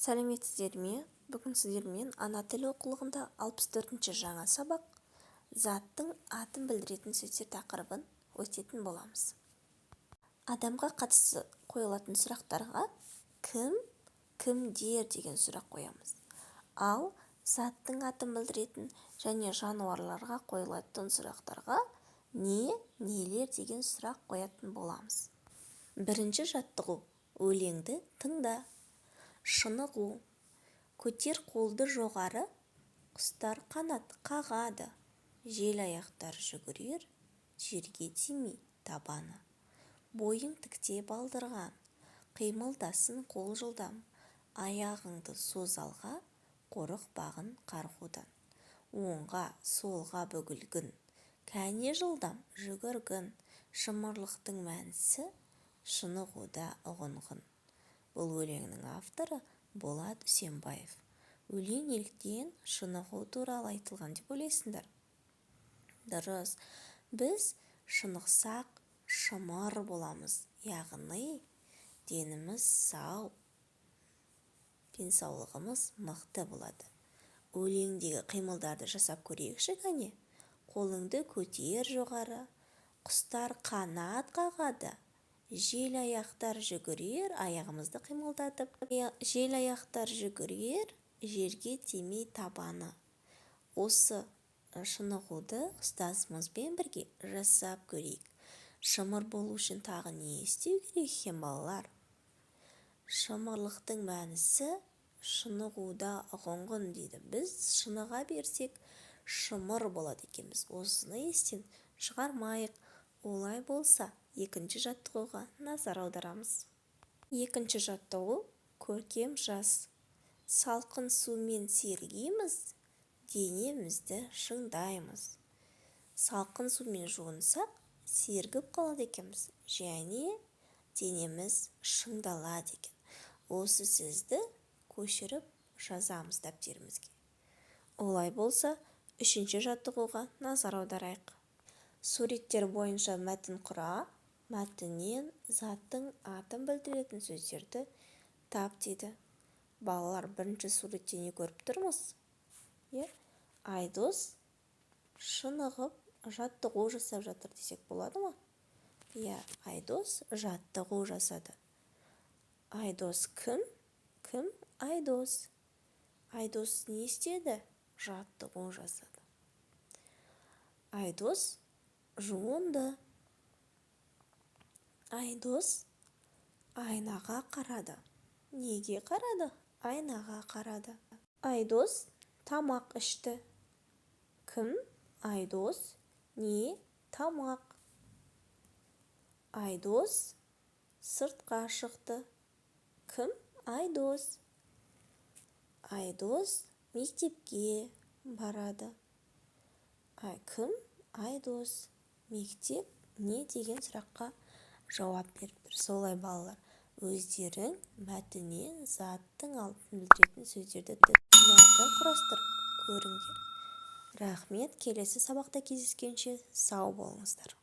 Сәлеметсіздер ме? Бүгін сіздермен ана тілі оқулығында 64-ші жаңа сабақ заттың атын білдіретін сөздер тақырыбын өтетін боламыз. Адамға қатысты қойылатын сұрақтарға кім, кімдер деген сұрақ қоямыз. Ал заттың атын білдіретін және жануарларға қойылатын сұрақтарға не, нелер деген сұрақ қоятын боламыз. Бірінші жаттығу: өлеңді тыңда. Шынығу: көтер қолды жоғары, құстар қанат қағады, жел аяқтар жүгірер, жерге тимей табаны. Бойың тікте балдырған, қимылдасын қол жылдам, аяғыңды соз алға, қорықпағын қарғудан. Оңға, солға бүгілгін, кәне жылдам жүгіргін, шымырлықтың мәнісі шынығуда ұғынғын. Бұл өлеңнің авторы Болат Үсенбаев. Өлең неліктен шынығу туралы айтылған деп ойлайсыңдар? Дұрыс, біз шынықсақ шымыр боламыз, яғни деніміз сау, денсаулығымыз мықты болады. Өлеңдегі қимылдарды жасап көрейікші кәне. Қолыңды көтер жоғары, құстар қанат қағады, жел аяқтар жүгірер, аяғымызды қимылдатып, жел аяқтар жүгірер, жерге тимей табаны. Осы шынығуды ұстазымызбен бірге жасап көрейік. Шымыр болу үшін тағы не істеу керек екен балалар? Шымырлықтың мәнісі шынығуда ұғынғын дейді. Біз шыныға берсек, шымыр болады екенбіз. Осыны естен шығармайық. Олай болса, екінші жаттығуға назар аударамыз. Екінші жаттығу: көркем жаз. Салқын сумен сергейміз, денемізді шыңдаймыз. Салқын сумен жуынсақ, сергіп қалады екенбіз, және денеміз шыңдалады екен. Осы сөзді көшіріп жазамыз дәптерімізге. Олай болса, үшінші жаттығуға назар аударайық. Суреттер бойынша мәтін құра, мәтіннен заттың атын білдіретін сөздерді тап дейді. Балалар, бірінші суретте не көріп тұрмыз? Айдос шынығып жаттығу жасап жатыр десек болады ма? Айдос жаттығу жасады. Айдос кім? Кім Айдос? Айдос не істеді? Жаттығу жасады. Айдос жуынды. Айдос айнаға қарады. Неге қарады? Айнаға қарады. Айдос тамақ ішті. Кім? Айдос. Не? Тамақ. Айдос сыртқа шықты. Кім? Айдос. Айдос мектепке барады. Кім? Айдос. Мектеп не деген сұраққа жауап беріп тұр. Солай балалар, өздерің мәтіннен заттың атын білдіретін сөздерді мәтін құрастырып көріңдер. Рахмет, келесі сабақта кездескенше сау болыңыздар.